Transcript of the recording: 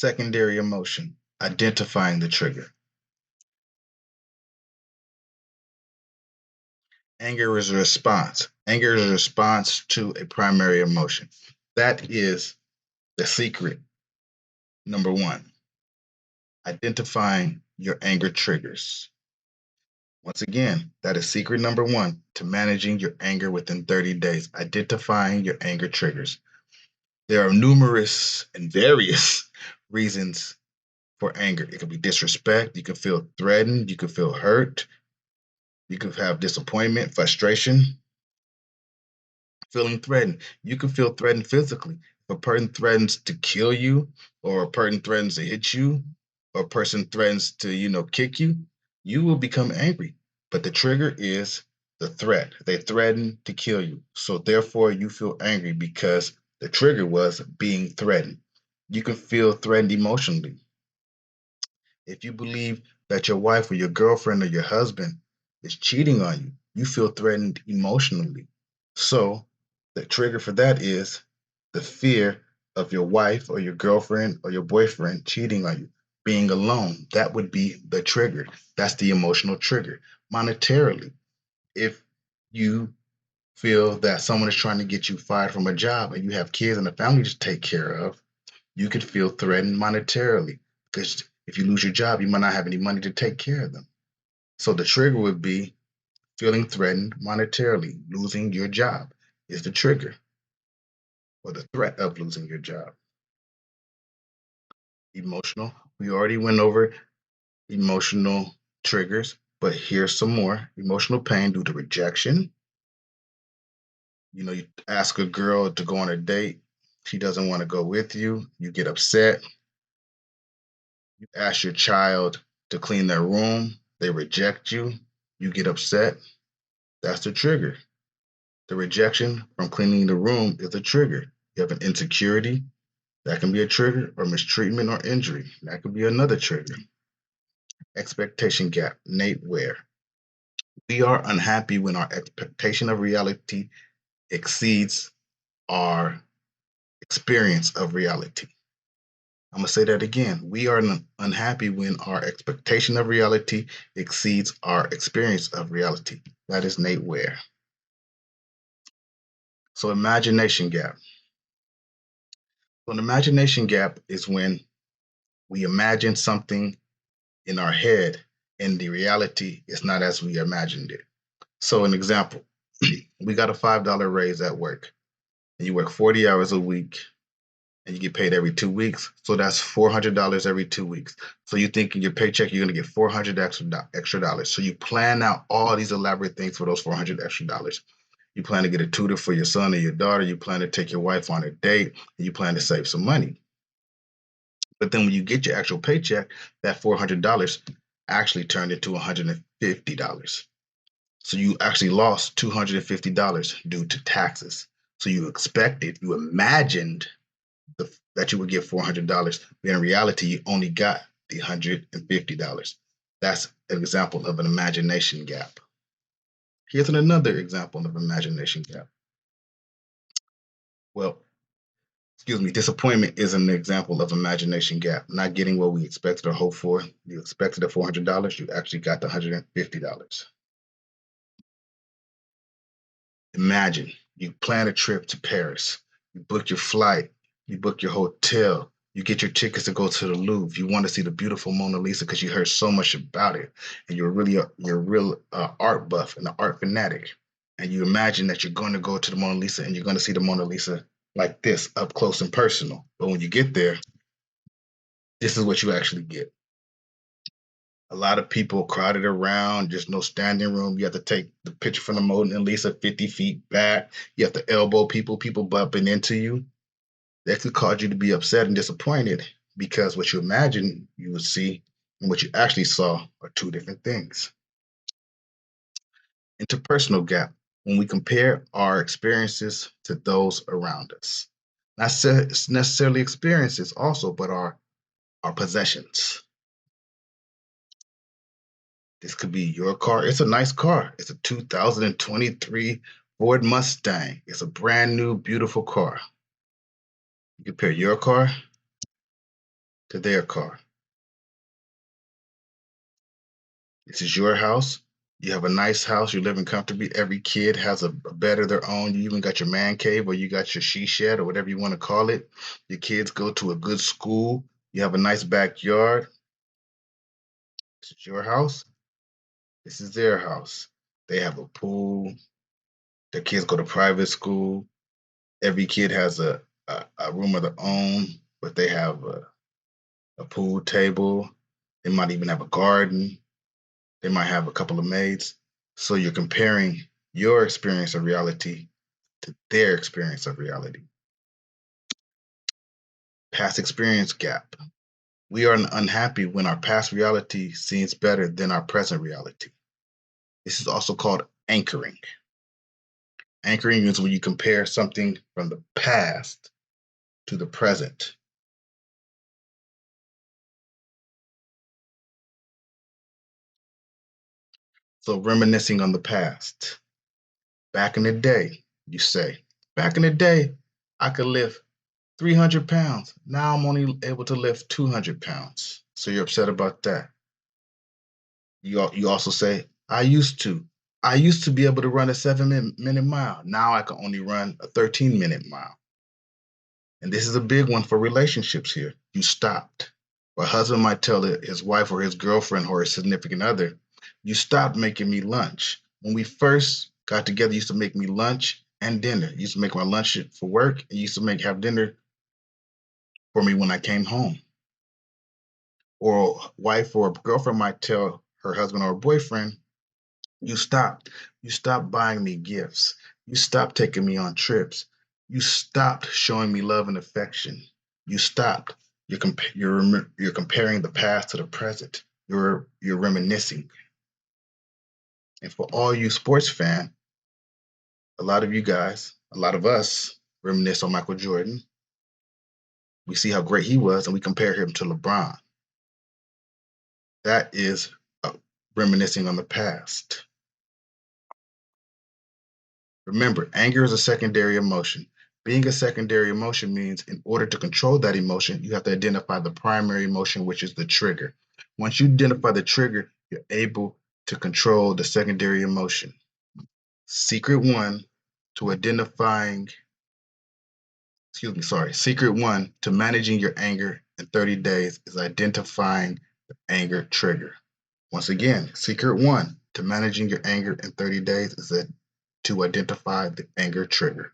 Secondary emotion, identifying the trigger. Anger is a response. Anger is a response to a primary emotion. That is the secret. Number one, identifying your anger triggers. Once again, that is secret number one to managing your anger within 30 days, identifying your anger triggers. There are numerous and various reasons for anger. It could be disrespect, you can feel threatened, you can feel hurt, you could have disappointment, frustration, feeling threatened. You can feel threatened physically. If a person threatens to kill you, or a person threatens to hit you, or a person threatens to, kick you, you will become angry. But the trigger is the threat. They threaten to kill you. So therefore you feel angry because the trigger was being threatened. You can feel threatened emotionally. If you believe that your wife or your girlfriend or your husband is cheating on you, you feel threatened emotionally. So the trigger for that is the fear of your wife or your girlfriend or your boyfriend cheating on you, being alone. That would be the trigger. That's the emotional trigger. Monetarily, if you feel that someone is trying to get you fired from a job and you have kids and a family to take care of, you could feel threatened monetarily because if you lose your job, you might not have any money to take care of them. So the trigger would be feeling threatened monetarily. Losing your job is the trigger or the threat of losing your job. Emotional. We already went over emotional triggers, but here's some more. Emotional pain due to rejection. You ask a girl to go on a date, she doesn't want to go with you, you get upset. You ask your child to clean their room, they reject you, you get upset. That's the trigger. The rejection from cleaning the room is a trigger. You have an insecurity, that can be a trigger, or mistreatment or injury. That could be another trigger. Expectation gap, Nate Ware. We are unhappy when our expectation of reality exceeds our experience of reality. I'm going to say that again. We are unhappy when our expectation of reality exceeds our experience of reality. That is Nate Ware. So, imagination gap. So, an imagination gap is when we imagine something in our head and the reality is not as we imagined it. So, an example, we got a $5 raise at work, and you work 40 hours a week and you get paid every 2 weeks. So that's $400 every 2 weeks. So you think in your paycheck you're going to get 400 extra dollars. So you plan out all these elaborate things for those 400 extra dollars. You plan to get a tutor for your son or your daughter. You plan to take your wife on a date, and you plan to save some money. But then when you get your actual paycheck, that $400 actually turned into $150. So you actually lost $250 due to taxes. So you expected, you imagined that you would get $400, but in reality, you only got the $150. That's an example of an imagination gap. Here's another example of imagination gap. Well, disappointment is an example of imagination gap. Not getting what we expected or hoped for. You expected the $400, you actually got the $150. Imagine you plan a trip to Paris, you book your flight, you book your hotel, you get your tickets to go to the Louvre. You want to see the beautiful Mona Lisa because you heard so much about it, and you're a real art buff and an art fanatic. And you imagine that you're going to go to the Mona Lisa and you're going to see the Mona Lisa like this, up close and personal. But when you get there, this is what you actually get. A lot of people crowded around, just no standing room. You have to take the picture from the Mona Lisa 50 feet back. You have to elbow people bumping into you. That could cause you to be upset and disappointed because what you imagined you would see and what you actually saw are two different things. Interpersonal gap, when we compare our experiences to those around us. Not necessarily experiences also, but our possessions. This could be your car. It's a nice car. It's a 2023 Ford Mustang. It's a brand new, beautiful car. You compare your car to their car. This is your house. You have a nice house. You're living comfortably. Every kid has a bed of their own. You even got your man cave or you got your she shed or whatever you want to call it. Your kids go to a good school. You have a nice backyard. This is your house. This is their house. They have a pool. Their kids go to private school. Every kid has a room of their own, but they have a pool table. They might even have a garden. They might have a couple of maids. So you're comparing your experience of reality to their experience of reality. Past experience gap. We are unhappy when our past reality seems better than our present reality. This is also called anchoring. Anchoring is when you compare something from the past to the present. So reminiscing on the past. Back in the day, you say, back in the day, I could lift 300 pounds. Now I'm only able to lift 200 pounds. So you're upset about that. You also say, I used to. I used to be able to run a 7-minute mile. Now I can only run a 13-minute mile. And this is a big one for relationships here. You stopped. A husband might tell his wife or his girlfriend or his significant other, you stopped making me lunch. When we first got together, you used to make me lunch and dinner. You used to make my lunch for work, and you used to have dinner for me when I came home. Or a wife or a girlfriend might tell her husband or boyfriend, you stopped. You stopped buying me gifts. You stopped taking me on trips. You stopped showing me love and affection. You stopped. You're comparing the past to the present. You're reminiscing. And for all you sports fan, a lot of you guys, a lot of us reminisce on Michael Jordan. We see how great he was, and we compare him to LeBron. That is reminiscing on the past. Remember, anger is a secondary emotion. Being a secondary emotion means in order to control that emotion, you have to identify the primary emotion, which is the trigger. Once you identify the trigger, you're able to control the secondary emotion. Secret one to identifying, secret one to managing your anger in 30 days is identifying the anger trigger. Once again, secret one to managing your anger in 30 days is to identify the anger trigger.